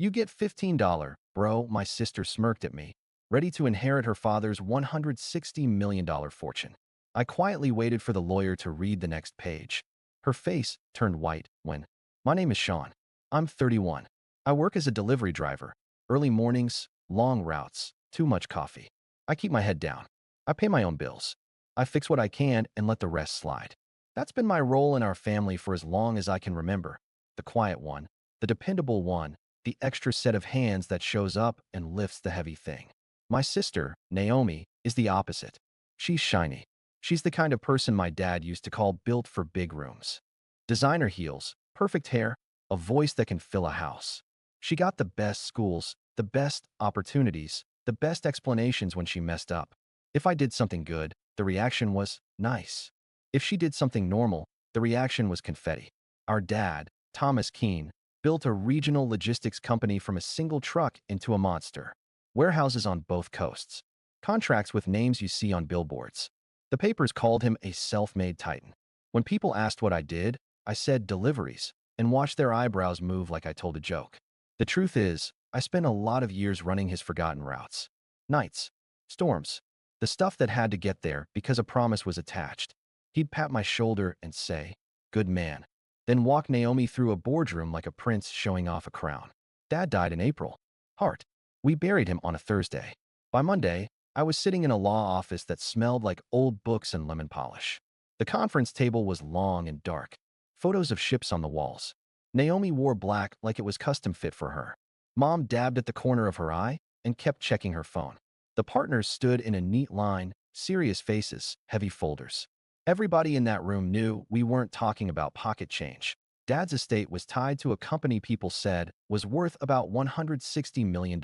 You get $15, bro, my sister smirked at me, ready to inherit her father's $160 million fortune. I quietly waited for the lawyer to read the next page. Her face turned white when, "My name is Sean. I'm 31. I work as a delivery driver. Early mornings, long routes, too much coffee. I keep my head down. I pay my own bills. I fix what I can and let the rest slide. That's been my role in our family for as long as I can remember. The quiet one, the dependable one, the extra set of hands that shows up and lifts the heavy thing. My sister, Naomi, is the opposite. She's shiny. She's the kind of person my dad used to call built for big rooms. Designer heels, perfect hair, a voice that can fill a house. She got the best schools, the best opportunities, the best explanations when she messed up. If I did something good, the reaction was nice. If she did something normal, the reaction was confetti. Our dad, Thomas Keene, built a regional logistics company from a single truck into a monster. Warehouses on both coasts. Contracts with names you see on billboards. The papers called him a self-made titan. When people asked what I did, I said deliveries, and watched their eyebrows move like I told a joke. The truth is, I spent a lot of years running his forgotten routes. Nights. Storms. The stuff that had to get there because a promise was attached. He'd pat my shoulder and say, "Good man." Then walk Naomi through a boardroom like a prince showing off a crown. Dad died in April. Heart. We buried him on a Thursday. By Monday, I was sitting in a law office that smelled like old books and lemon polish. The conference table was long and dark. Photos of ships on the walls. Naomi wore black like it was custom fit for her. Mom dabbed at the corner of her eye and kept checking her phone. The partners stood in a neat line, serious faces, heavy folders. Everybody in that room knew we weren't talking about pocket change. Dad's estate was tied to a company people said was worth about $160 million.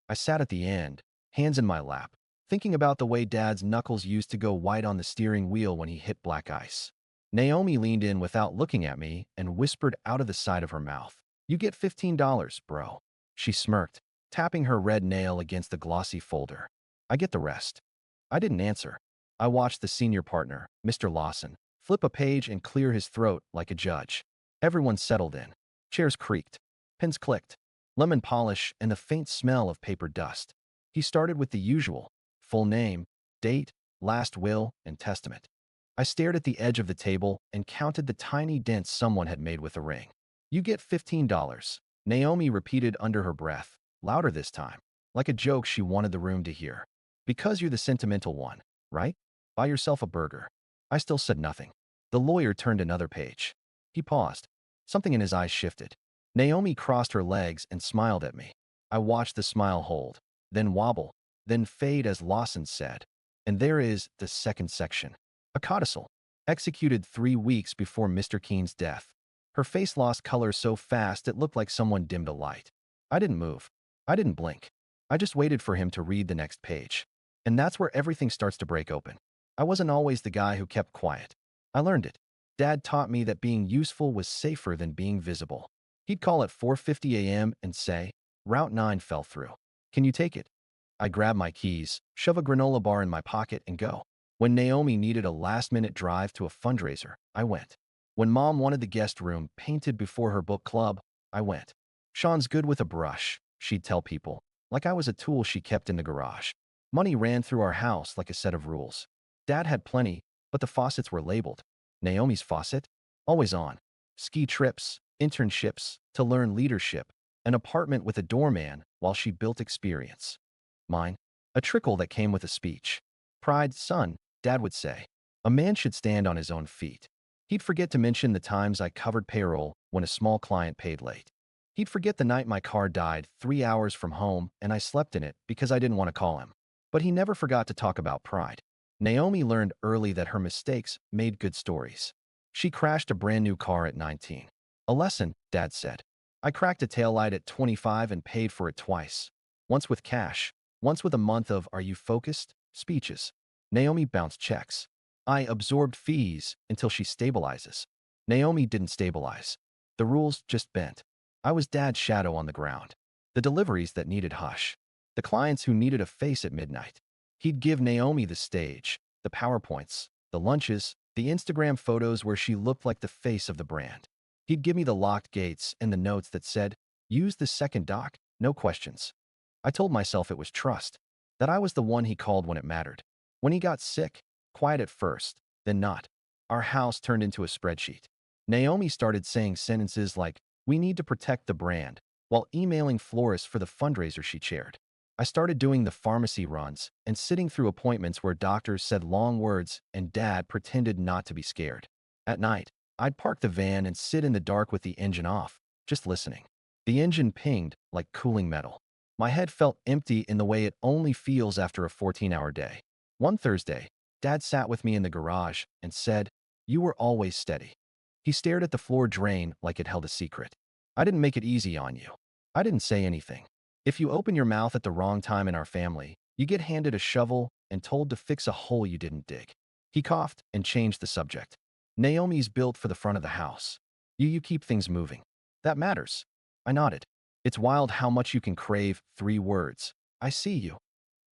I sat at the end, hands in my lap, thinking about the way Dad's knuckles used to go white on the steering wheel when he hit black ice. Naomi leaned in without looking at me and whispered out of the side of her mouth, "You get $15, bro." She smirked, tapping her red nail against the glossy folder. "I get the rest." I didn't answer. I watched the senior partner, Mr. Lawson, flip a page and clear his throat like a judge. Everyone settled in. Chairs creaked. Pens clicked. Lemon polish and the faint smell of paper dust. He started with the usual: full name, date, last will, and testament. I stared at the edge of the table and counted the tiny dents someone had made with a ring. "You get $15. Naomi repeated under her breath, louder this time, like a joke she wanted the room to hear. "Because you're the sentimental one, right? Buy yourself a burger." I still said nothing. The lawyer turned another page. He paused. Something in his eyes shifted. Naomi crossed her legs and smiled at me. I watched the smile hold, then wobble, then fade as Lawson said, "And there is the second section. A codicil, executed 3 weeks before Mr. Keene's death." Her face lost color so fast it looked like someone dimmed a light. I didn't move. I didn't blink. I just waited for him to read the next page. And that's where everything starts to break open. I wasn't always the guy who kept quiet. I learned it. Dad taught me that being useful was safer than being visible. He'd call at 4:50 a.m. and say, "Route 9 fell through. Can you take it?" I'd grab my keys, shove a granola bar in my pocket, and go. When Naomi needed a last-minute drive to a fundraiser, I went. When Mom wanted the guest room painted before her book club, I went. "Sean's good with a brush," she'd tell people, like I was a tool she kept in the garage. Money ran through our house like a set of rules. Dad had plenty, but the faucets were labeled. Naomi's faucet? Always on. Ski trips, internships, to learn leadership, an apartment with a doorman while she built experience. Mine? A trickle that came with a speech. "Pride, son," Dad would say. "A man should stand on his own feet." He'd forget to mention the times I covered payroll when a small client paid late. He'd forget the night my car died 3 hours from home and I slept in it because I didn't want to call him. But he never forgot to talk about pride. Naomi learned early that her mistakes made good stories. She crashed a brand new car at 19. "A lesson," Dad said. I cracked a taillight at 25 and paid for it twice. Once with cash, once with a month of "Are you focused?" speeches. Naomi bounced checks. I absorbed fees until she stabilizes. Naomi didn't stabilize. The rules just bent. I was Dad's shadow on the ground. The deliveries that needed hush. The clients who needed a face at midnight. He'd give Naomi the stage, the PowerPoints, the lunches, the Instagram photos where she looked like the face of the brand. He'd give me the locked gates and the notes that said, Use the second dock, no questions. I told myself it was trust, that I was the one he called when it mattered. When he got sick, quiet at first, then not. Our house turned into a spreadsheet. Naomi started saying sentences like, "We need to protect the brand," while emailing florists for the fundraiser she chaired. I started doing the pharmacy runs and sitting through appointments where doctors said long words and Dad pretended not to be scared. At night, I'd park the van and sit in the dark with the engine off, just listening. The engine pinged like cooling metal. My head felt empty in the way it only feels after a 14-hour day. One Thursday, Dad sat with me in the garage and said, "You were always steady." He stared at the floor drain like it held a secret. "I didn't make it easy on you." I didn't say anything. If you open your mouth at the wrong time in our family, you get handed a shovel and told to fix a hole you didn't dig. He coughed and changed the subject. "Naomi's built for the front of the house. You keep things moving. That matters." I nodded. It's wild how much you can crave 3 words, "I see you,"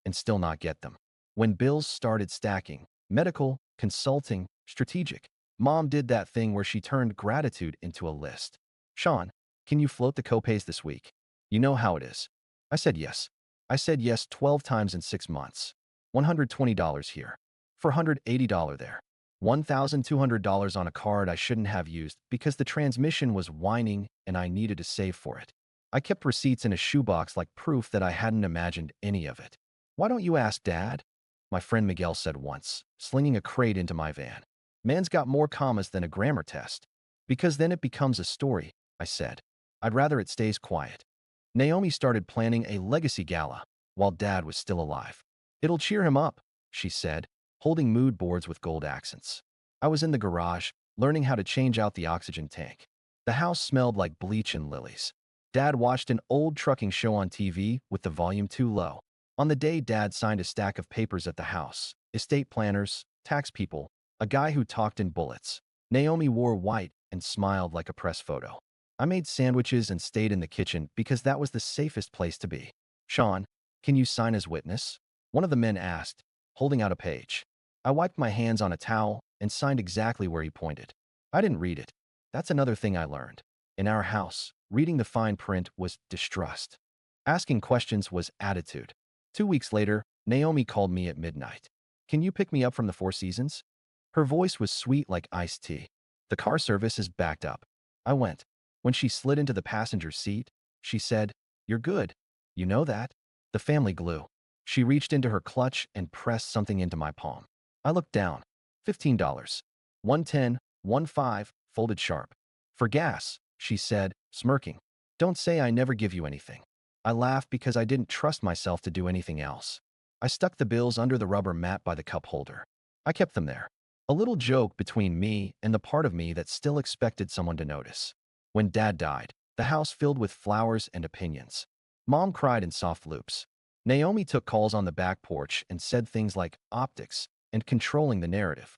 and still not get them. When bills started stacking, medical, consulting, strategic, Mom did that thing where she turned gratitude into a list. "Sean, can you float the copays this week? You know how it is." I said yes. I said yes 12 times in 6 months. $120 here. $480 there. $1,200 on a card I shouldn't have used because the transmission was whining and I needed to save for it. I kept receipts in a shoebox like proof that I hadn't imagined any of it. "Why don't you ask Dad?" my friend Miguel said once, slinging a crate into my van. "Man's got more commas than a grammar test." "Because then it becomes a story," I said. "I'd rather it stays quiet." Naomi started planning a legacy gala while Dad was still alive. "It'll cheer him up," she said, holding mood boards with gold accents. I was in the garage, learning how to change out the oxygen tank. The house smelled like bleach and lilies. Dad watched an old trucking show on TV with the volume too low. On the day Dad signed a stack of papers at the house, estate planners, tax people, a guy who talked in bullets. Naomi wore white and smiled like a press photo. I made sandwiches and stayed in the kitchen because that was the safest place to be. "Sean, can you sign as witness?" one of the men asked, holding out a page. I wiped my hands on a towel and signed exactly where he pointed. I didn't read it. That's another thing I learned. In our house, reading the fine print was distrust. Asking questions was attitude. 2 weeks later, Naomi called me at midnight. "Can you pick me up from the Four Seasons?" Her voice was sweet like iced tea. "The car service is backed up." I went. When she slid into the passenger seat, she said, "You're good. You know that?" The family glue. She reached into her clutch and pressed something into my palm. I looked down. $15. 110, 15, folded sharp. "For gas," she said, smirking. "Don't say I never give you anything." I laughed because I didn't trust myself to do anything else. I stuck the bills under the rubber mat by the cup holder. I kept them there. A little joke between me and the part of me that still expected someone to notice. When Dad died, the house filled with flowers and opinions. Mom cried in soft loops. Naomi took calls on the back porch and said things like optics and controlling the narrative.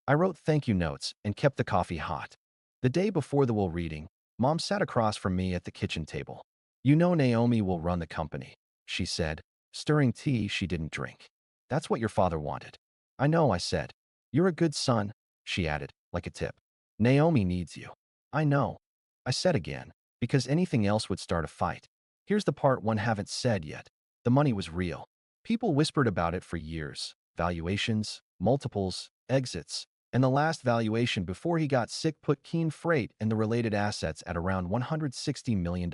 I wrote thank you notes and kept the coffee hot. The day before the will reading, Mom sat across from me at the kitchen table. "You know Naomi will run the company," she said, stirring tea she didn't drink. "That's what your father wanted." "I know," I said. "You're a good son," she added, like a tip. "Naomi needs you." "I know," I said again, because anything else would start a fight. Here's the part one haven't said yet. The money was real. People whispered about it for years. Valuations, multiples, exits, and the last valuation before he got sick put Keen Freight and the related assets at around $160 million.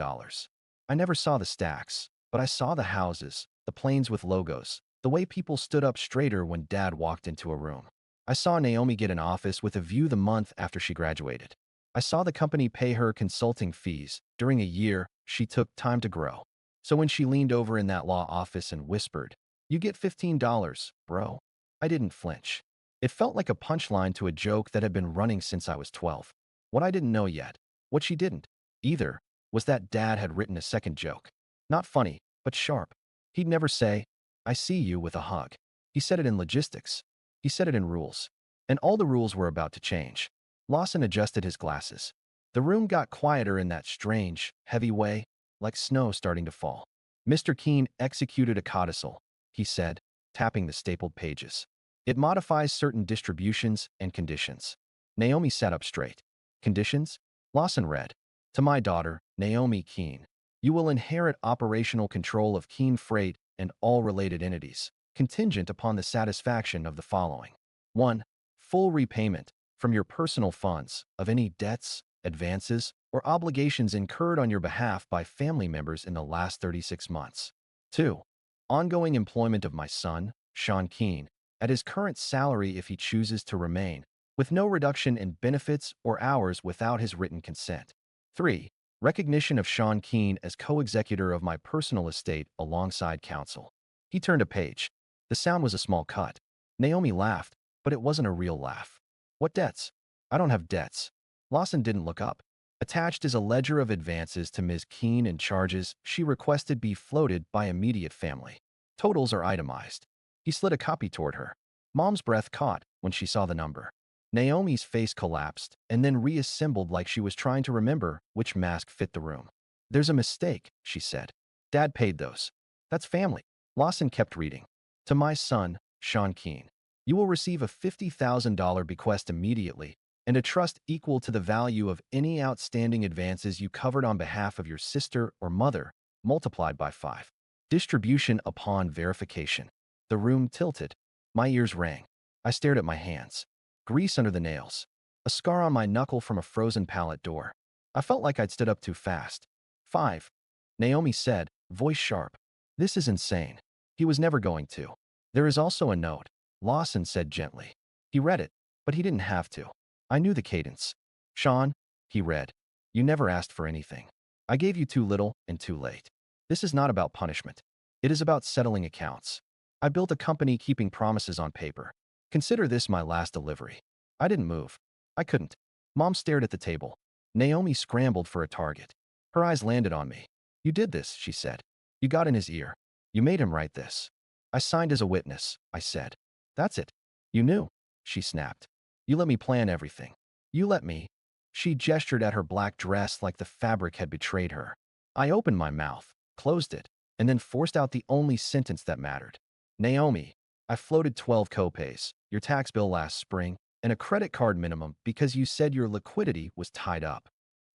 I never saw the stacks, but I saw the houses, the planes with logos, the way people stood up straighter when Dad walked into a room. I saw Naomi get an office with a view the month after she graduated. I saw the company pay her consulting fees during a year she took time to grow. So when she leaned over in that law office and whispered, "You get $15, bro," I didn't flinch. It felt like a punchline to a joke that had been running since I was 12. What I didn't know yet, what she didn't, either, was that Dad had written a second joke. Not funny, but sharp. He'd never say, "I see you," with a hug. He said it in logistics. He said it in rules. And all the rules were about to change. Lawson adjusted his glasses. The room got quieter in that strange, heavy way, like snow starting to fall. "Mr. Keene executed a codicil," he said, tapping the stapled pages. "It modifies certain distributions and conditions." Naomi sat up straight. "Conditions?" Lawson read. "To my daughter, Naomi Keene, You will inherit operational control of Keen Freight and all related entities, contingent upon the satisfaction of the following. 1. Full repayment from your personal funds of any debts, advances, or obligations incurred on your behalf by family members in the last 36 months. 2. Ongoing employment of my son, Sean Keen, at his current salary if he chooses to remain, with no reduction in benefits or hours without his written consent. 3. Recognition of Sean Keen as co-executor of my personal estate alongside counsel. He turned a page. The sound was a small cut. Naomi laughed, but it wasn't a real laugh. What debts? I don't have debts. Lawson didn't look up. Attached is a ledger of advances to Ms. Keen and charges she requested be floated by immediate family. Totals are itemized. He slid a copy toward her. Mom's breath caught when she saw the number. Naomi's face collapsed and then reassembled like she was trying to remember which mask fit the room. There's a mistake, she said. Dad paid those. That's family. Lawson kept reading. To my son, Sean Keen. You will receive a $50,000 bequest immediately and a trust equal to the value of any outstanding advances you covered on behalf of your sister or mother, multiplied by 5. Distribution upon verification. The room tilted. My ears rang. I stared at my hands. Grease under the nails. A scar on my knuckle from a frozen pallet door. I felt like I'd stood up too fast. 5. Naomi said, voice sharp. This is insane. He was never going to. There is also a note, Lawson said gently. He read it, but he didn't have to. I knew the cadence. Sean, he read, you never asked for anything. I gave you too little and too late. This is not about punishment. It is about settling accounts. I built a company keeping promises on paper. Consider this my last delivery. I didn't move. I couldn't. Mom stared at the table. Naomi scrambled for a target. Her eyes landed on me. You did this, she said. You got in his ear. You made him write this. I signed as a witness, I said. That's it. You knew, she snapped. You let me plan everything. You let me. She gestured at her black dress like the fabric had betrayed her. I opened my mouth, closed it, and then forced out the only sentence that mattered. Naomi, I floated 12 copays, your tax bill last spring, and a credit card minimum because you said your liquidity was tied up.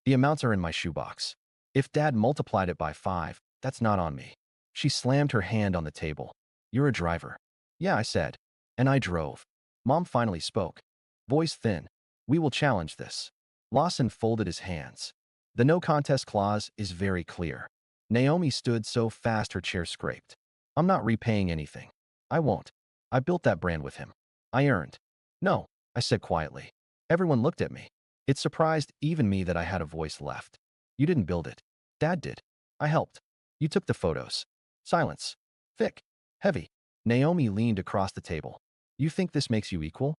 The amounts are in my shoebox. If Dad multiplied it by 5, that's not on me. She slammed her hand on the table. You're a driver. Yeah, I said. And I drove. Mom finally spoke. Voice thin. We will challenge this. Lawson folded his hands. The no contest clause is very clear. Naomi stood so fast her chair scraped. I'm not repaying anything. I won't. I built that brand with him. I earned. No, I said quietly. Everyone looked at me. It surprised even me that I had a voice left. You didn't build it. Dad did. I helped. You took the photos. Silence. Thick. Heavy. Naomi leaned across the table. You think this makes you equal?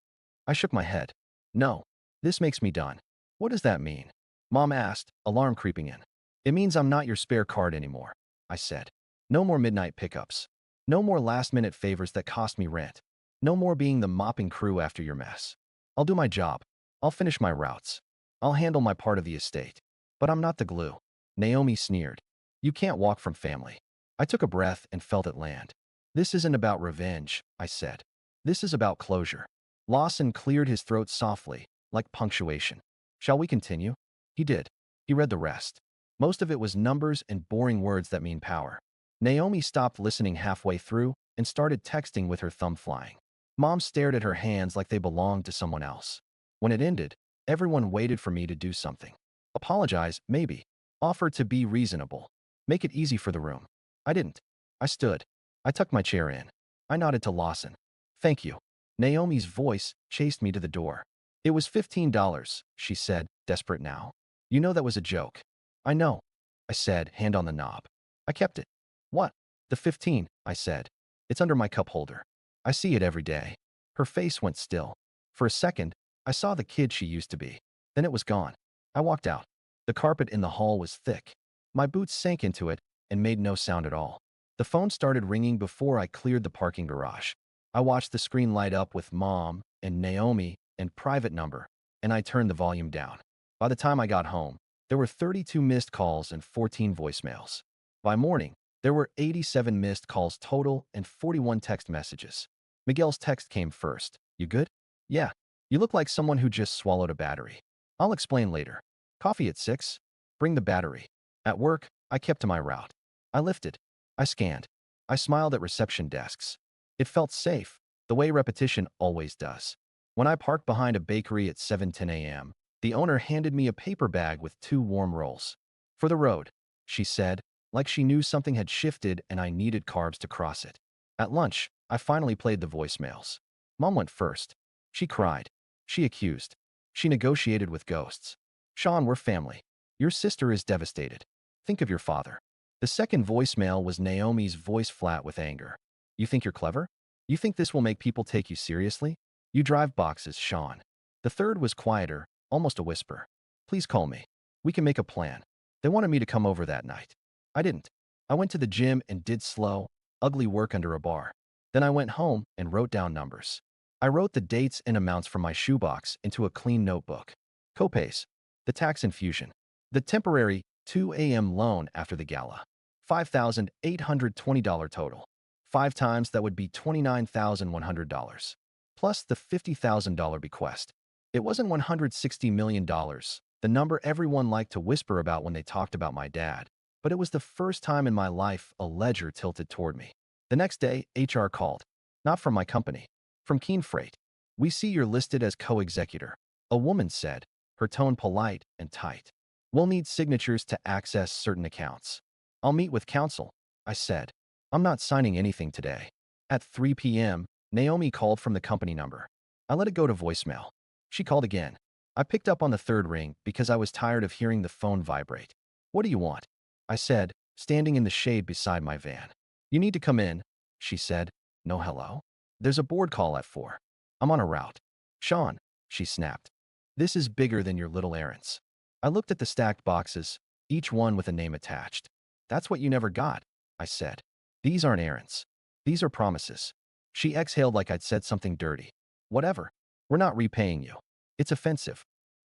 I shook my head. No. This makes me done. What does that mean? Mom asked, alarm creeping in. It means I'm not your spare card anymore, I said. No more midnight pickups. No more last-minute favors that cost me rent. No more being the mopping crew after your mess. I'll do my job. I'll finish my routes. I'll handle my part of the estate. But I'm not the glue. Naomi sneered. You can't walk from family. I took a breath and felt it land. This isn't about revenge, I said. This is about closure. Lawson cleared his throat softly, like punctuation. Shall we continue? He did. He read the rest. Most of it was numbers and boring words that mean power. Naomi stopped listening halfway through and started texting with her thumb flying. Mom stared at her hands like they belonged to someone else. When it ended, everyone waited for me to do something. Apologize, maybe. Offer to be reasonable. Make it easy for the room. I didn't. I stood. I tucked my chair in. I nodded to Lawson. Thank you. Naomi's voice chased me to the door. It was $15, she said, desperate now. You know that was a joke. I know, I said, hand on the knob. I kept it. What? The 15, I said. It's under my cup holder. I see it every day. Her face went still. For a second, I saw the kid she used to be. Then it was gone. I walked out. The carpet in the hall was thick. My boots sank into it and made no sound at all. The phone started ringing before I cleared the parking garage. I watched the screen light up with Mom and Naomi and private number, and I turned the volume down. By the time I got home, there were 32 missed calls and 14 voicemails. By morning, there were 87 missed calls total and 41 text messages. Miguel's text came first. You good? Yeah. You look like someone who just swallowed a battery. I'll explain later. Coffee at 6? Bring the battery. At work, I kept to my route. I lifted. I scanned. I smiled at reception desks. It felt safe, the way repetition always does. When I parked behind a bakery at 7:10 a.m., the owner handed me a paper bag with 2 warm rolls. For the road, she said, like she knew something had shifted and I needed carbs to cross it. At lunch, I finally played the voicemails. Mom went first. She cried. She accused. She negotiated with ghosts. Sean, we're family. Your sister is devastated. Think of your father. The second voicemail was Naomi's voice flat with anger. You think you're clever? You think this will make people take you seriously? You drive boxes, Sean. The third was quieter, almost a whisper. Please call me. We can make a plan. They wanted me to come over that night. I didn't. I went to the gym and did slow, ugly work under a bar. Then I went home and wrote down numbers. I wrote the dates and amounts from my shoebox into a clean notebook. Copays. The tax infusion. The temporary 2 a.m. loan after the gala. $5,820 total. 5 times that would be $29,100. Plus the $50,000 bequest. It wasn't $160 million, the number everyone liked to whisper about when they talked about my dad, but it was the first time in my life a ledger tilted toward me. The next day, HR called. Not from my company. From Keen Freight. We see you're listed as co-executor. A woman said, her tone polite and tight. We'll need signatures to access certain accounts. I'll meet with counsel, I said. I'm not signing anything today. At 3 p.m., Naomi called from the company number. I let it go to voicemail. She called again. I picked up on the third ring because I was tired of hearing the phone vibrate. What do you want? I said, standing in the shade beside my van. You need to come in, she said. No hello? There's a board call at 4. I'm on a route. Sean, she snapped. This is bigger than your little errands. I looked at the stacked boxes, each one with a name attached. That's what you never got, I said. These aren't errands. These are promises. She exhaled like I'd said something dirty. Whatever. We're not repaying you. It's offensive.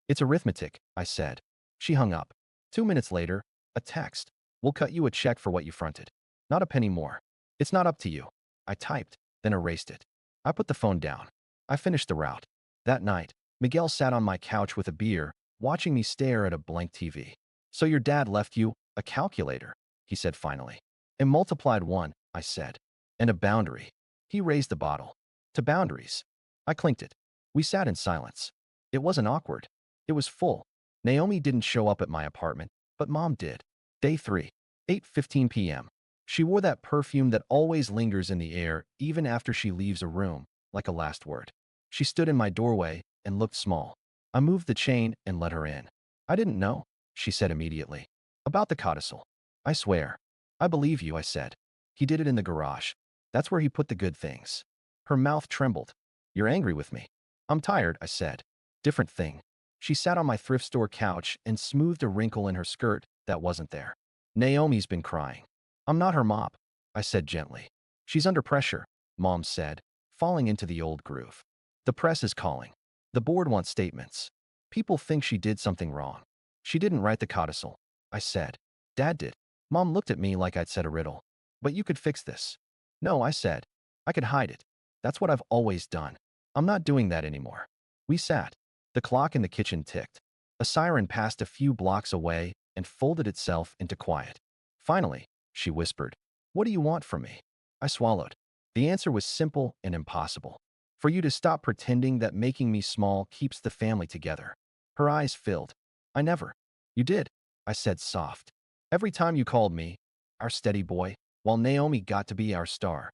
It's arithmetic, I said. She hung up. 2 minutes later, a text. We'll cut you a check for what you fronted. Not a penny more. It's not up to you. I typed, then erased it. I put the phone down. I finished the route. That night, Miguel sat on my couch with a beer, watching me stare at a blank TV. So your dad left you a calculator, he said finally. And multiplied 1, I said. And a boundary. He raised the bottle. To boundaries. I clinked it. We sat in silence. It wasn't awkward. It was full. Naomi didn't show up at my apartment, but Mom did. Day 3, 8:15 p.m. She wore that perfume that always lingers in the air even after she leaves a room, like a last word. She stood in my doorway and looked small. I moved the chain and let her in. I didn't know, she said immediately. About the codicil. I swear. I believe you, I said. He did it in the garage. That's where he put the good things. Her mouth trembled. You're angry with me. I'm tired, I said. Different thing. She sat on my thrift store couch and smoothed a wrinkle in her skirt that wasn't there. Naomi's been crying. I'm not her mop, I said gently. She's under pressure, Mom said, falling into the old groove. The press is calling. The board wants statements. People think she did something wrong. She didn't write the codicil, I said. Dad did. Mom looked at me like I'd said a riddle. But you could fix this. No, I said. I could hide it. That's what I've always done. I'm not doing that anymore. We sat. The clock in the kitchen ticked. A siren passed a few blocks away and folded itself into quiet. Finally, she whispered, What do you want from me? I swallowed. The answer was simple and impossible. For you to stop pretending that making me small keeps the family together. Her eyes filled. I never. You did, I said soft. Every time you called me, our steady boy, while Naomi got to be our star.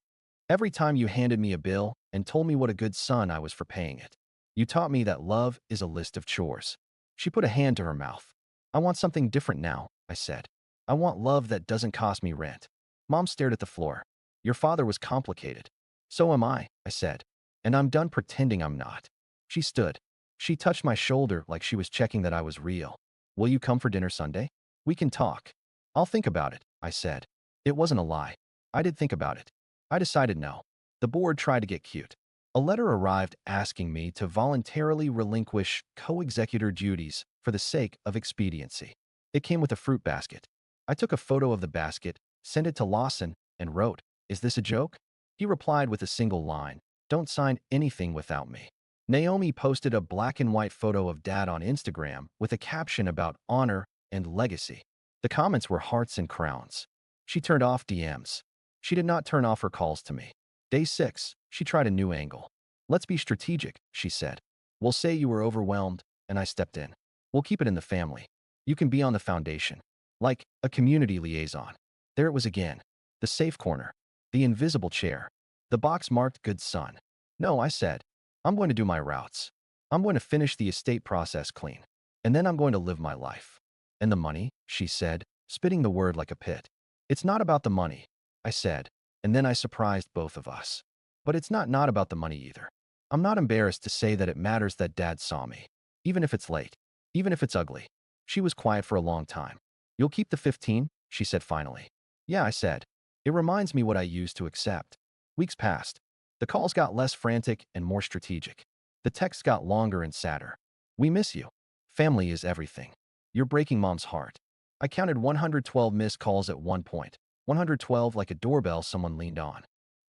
Every time you handed me a bill and told me what a good son I was for paying it. You taught me that love is a list of chores. She put a hand to her mouth. I want something different now, I said. I want love that doesn't cost me rent. Mom stared at the floor. Your father was complicated. So am I said. And I'm done pretending I'm not. She stood. She touched my shoulder like she was checking that I was real. Will you come for dinner Sunday? We can talk. I'll think about it, I said. It wasn't a lie. I did think about it. I decided no. The board tried to get cute. A letter arrived asking me to voluntarily relinquish co-executor duties for the sake of expediency. It came with a fruit basket. I took a photo of the basket, sent it to Lawson, and wrote, Is this a joke? He replied with a single line, Don't sign anything without me. Naomi posted a black and white photo of Dad on Instagram with a caption about honor and legacy. The comments were hearts and crowns. She turned off DMs. She did not turn off her calls to me. Day 6, she tried a new angle. Let's be strategic, she said. We'll say you were overwhelmed, and I stepped in. We'll keep it in the family. You can be on the foundation. Like a community liaison. There it was again. The safe corner. The invisible chair. The box marked good son. No, I said. I'm going to do my routes. I'm going to finish the estate process clean. And then I'm going to live my life. And the money, she said, spitting the word like a pit. It's not about the money, I said, and then I surprised both of us. But it's not about the money either. I'm not embarrassed to say that it matters that Dad saw me. Even if it's late. Even if it's ugly. She was quiet for a long time. You'll keep the 15? She said finally. Yeah, I said. It reminds me what I used to accept. Weeks passed. The calls got less frantic and more strategic. The texts got longer and sadder. We miss you. Family is everything. You're breaking Mom's heart. I counted 112 missed calls at one point. 112 like a doorbell someone leaned on.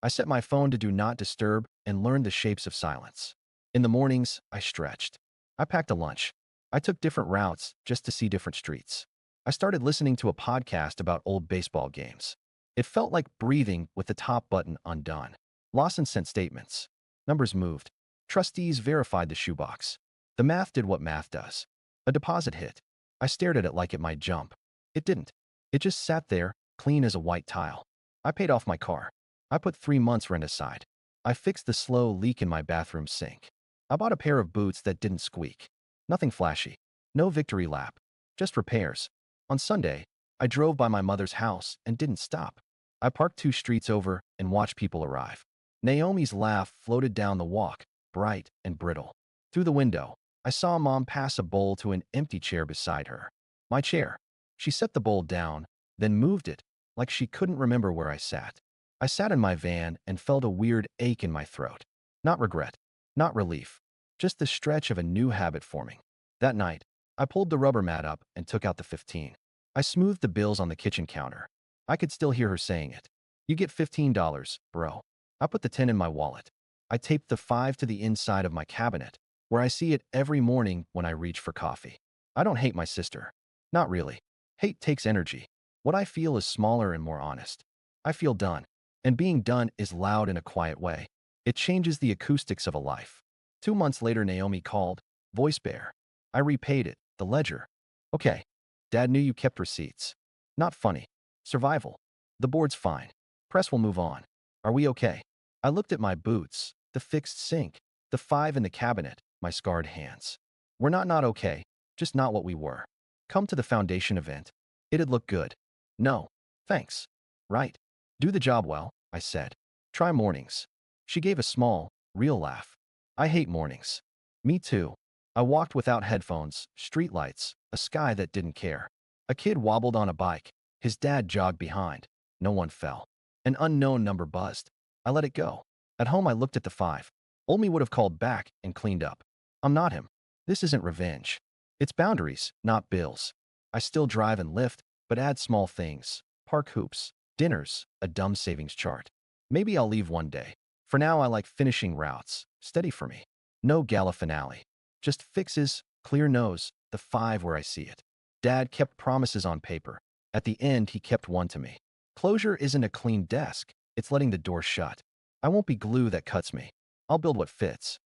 I set my phone to do not disturb and learned the shapes of silence. In the mornings, I stretched. I packed a lunch. I took different routes just to see different streets. I started listening to a podcast about old baseball games. It felt like breathing with the top button undone. Lawson sent statements. Numbers moved. Trustees verified the shoebox. The math did what math does. A deposit hit. I stared at it like it might jump. It didn't. It just sat there, clean as a white tile. I paid off my car. I put 3 months' rent aside. I fixed the slow leak in my bathroom sink. I bought a pair of boots that didn't squeak. Nothing flashy. No victory lap. Just repairs. On Sunday, I drove by my mother's house and didn't stop. I parked 2 streets over and watched people arrive. Naomi's laugh floated down the walk, bright and brittle. Through the window, I saw Mom pass a bowl to an empty chair beside her. My chair. She set the bowl down, then moved it, like she couldn't remember where I sat. I sat in my van and felt a weird ache in my throat. Not regret. Not relief. Just the stretch of a new habit forming. That night, I pulled the rubber mat up and took out the 15. I smoothed the bills on the kitchen counter. I could still hear her saying it. You get $15, bro. I put the 10 in my wallet. I taped the 5 to the inside of my cabinet, where I see it every morning when I reach for coffee. I don't hate my sister. Not really. Hate takes energy. What I feel is smaller and more honest. I feel done. And being done is loud in a quiet way. It changes the acoustics of a life. 2 months later, Naomi called. Voice bare. I repaid it. The ledger. Okay. Dad knew you kept receipts. Not funny. Survival. The board's fine. Press will move on. Are we okay? I looked at my boots, the fixed sink, the 5 in the cabinet, my scarred hands. We're not okay, just not what we were. Come to the foundation event. It'd look good. No. Thanks. Right. Do the job well, I said. Try mornings. She gave a small, real laugh. I hate mornings. Me too. I walked without headphones, streetlights, a sky that didn't care. A kid wobbled on a bike. His dad jogged behind. No one fell. An unknown number buzzed. I let it go. At home, I looked at the 5. Old me would have called back and cleaned up. I'm not him. This isn't revenge. It's boundaries, not bills. I still drive and lift, but add small things. Park hoops, dinners, a dumb savings chart. Maybe I'll leave one day. For now, I like finishing routes. Steady for me. No gala finale. Just fixes, clear nose, the 5 where I see it. Dad kept promises on paper. At the end, he kept one to me. Closure isn't a clean desk. It's letting the door shut. I won't be glue that cuts me. I'll build what fits.